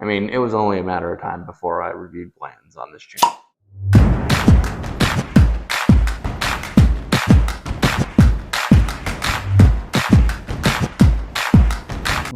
I mean, it was only a matter of time before I reviewed Blanton's on this channel.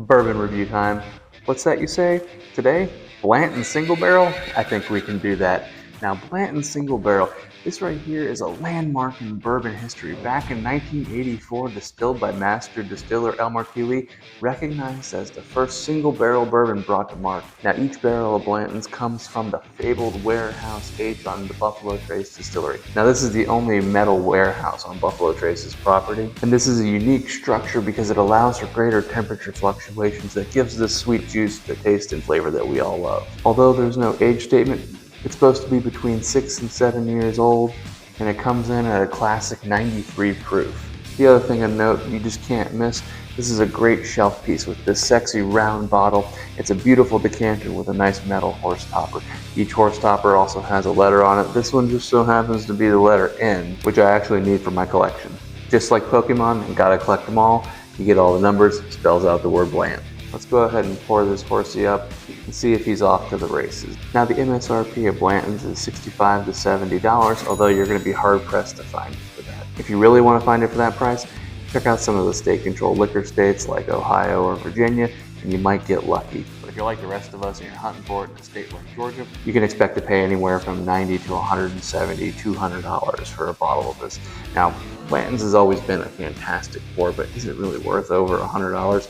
Bourbon review time. What's that you say? Today? Blanton single barrel? I think we can do that. Now, Blanton single barrel, this right here is a landmark in bourbon history. Back in 1984, distilled by master distiller Elmer Keeley, recognized as the first single barrel bourbon brought to market. Now, each barrel of Blanton's comes from the fabled warehouse aged on the Buffalo Trace Distillery. Now, this is the only metal warehouse on Buffalo Trace's property, and this is a unique structure because it allows for greater temperature fluctuations that gives this sweet juice the taste and flavor that we all love. Although there's no age statement, it's supposed to be between 6 and 7 years old, and it comes in at a classic 93 proof. The other thing to note you just can't miss, this is a great shelf piece with this sexy round bottle. It's a beautiful decanter with a nice metal horse topper. Each horse topper also has a letter on it. This one just so happens to be the letter N, which I actually need for my collection. Just like Pokemon, and gotta collect them all, you get all the numbers, spells out the word Blanton. Let's go ahead and pour this horsey up and see if he's off to the races. Now, the MSRP of Blanton's is $65 to $70, although you're going to be hard-pressed to find it for that. If you really want to find it for that price, check out some of the state-controlled liquor states like Ohio or Virginia, and you might get lucky. But if you're like the rest of us and you're hunting for it in a state like Georgia, you can expect to pay anywhere from $90 to $170, $200 for a bottle of this. Now, Blanton's has always been a fantastic pour, but is it really worth over $100?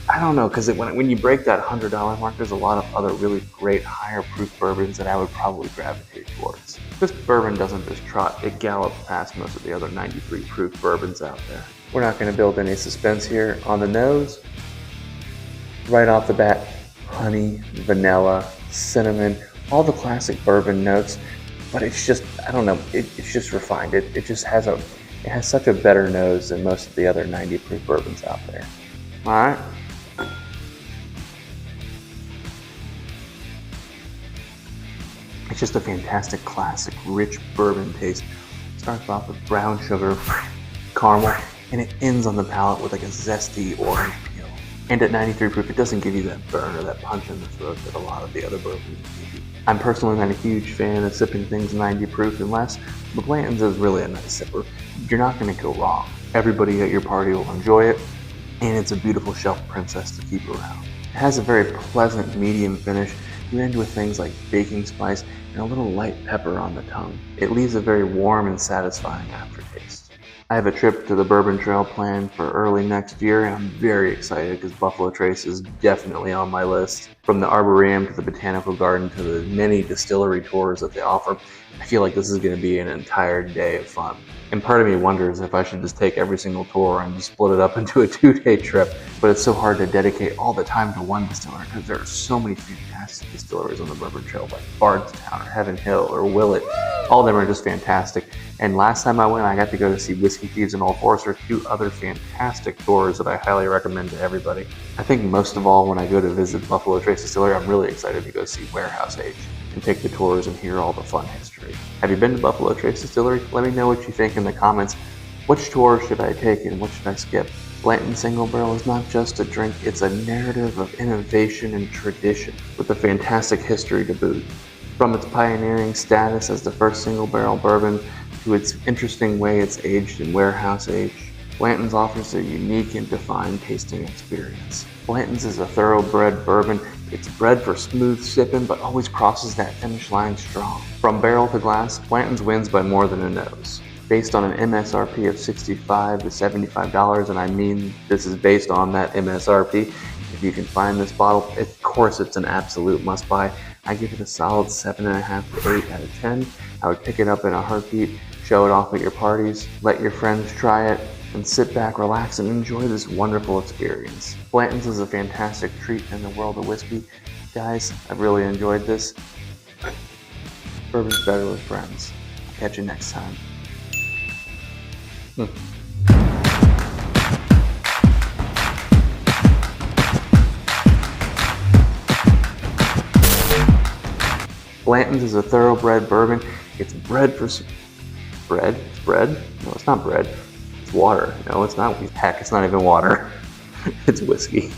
I don't know, because when you break that $100 mark, there's a lot of other really great higher proof bourbons that I would probably gravitate towards. This bourbon doesn't just trot, it gallops past most of the other 93 proof bourbons out there. We're not going to build any suspense here. On the nose, right off the bat, honey, vanilla, cinnamon, all the classic bourbon notes, but it's just, I don't know, it's just refined. It just has it has such a better nose than most of the other 90 proof bourbons out there. All right. It's just a fantastic, classic, rich bourbon taste. Starts off with brown sugar, caramel, and it ends on the palate with like a zesty orange peel. And at 93 proof, it doesn't give you that burn or that punch in the throat that a lot of the other bourbons give you. I'm personally not a huge fan of sipping things 90 proof unless the Blanton's is really a nice sipper. You're not going to go wrong. Everybody at your party will enjoy it, and it's a beautiful shelf princess to keep around. It has a very pleasant medium finish. You end with things like baking spice and a little light pepper on the tongue. It leaves a very warm and satisfying aftertaste. I have a trip to the Bourbon Trail planned for early next year, and I'm very excited because Buffalo Trace is definitely on my list. From the Arboretum to the Botanical Garden to the many distillery tours that they offer, I feel like this is going to be an entire day of fun. And part of me wonders if I should just take every single tour and just split it up into a 2-day trip. But it's so hard to dedicate all the time to one distillery because there are so many fantastic distilleries on the Bourbon Trail, like Bardstown or Heaven Hill or Willett. All of them are just fantastic. And last time I went, I got to go to see Whiskey Thieves and Old Forester, 2 other fantastic tours that I highly recommend to everybody. I think most of all, when I go to visit Buffalo Trace Distillery, I'm really excited to go see Warehouse Age and take the tours and hear all the fun history. Have you been to Buffalo Trace Distillery? Let me know what you think in the comments. Which tour should I take and what should I skip? Blanton Single Barrel is not just a drink, it's a narrative of innovation and tradition with a fantastic history to boot. From its pioneering status as the first single barrel bourbon to its interesting way it's aged in warehouse age, Blanton's offers a unique and defined tasting experience. Blanton's is a thoroughbred bourbon. It's bred for smooth sipping, but always crosses that finish line strong. From barrel to glass, Blanton's wins by more than a nose. Based on an MSRP of $65 to $75, and I mean this is based on that MSRP. If you can find this bottle, of course it's an absolute must-buy. I give it a solid 7.5 to 8 out of 10. I would pick it up in a heartbeat, show it off at your parties, let your friends try it, and sit back, relax, and enjoy this wonderful experience. Blanton's is a fantastic treat in the world of whiskey. Guys, I've really enjoyed this. Bourbon's better with friends. I'll catch you next time. Blanton's is a thoroughbred bourbon. It's bred for bread. It's bread? No, it's not bread. It's water. No, it's not. Heck, it's not even water. It's whiskey.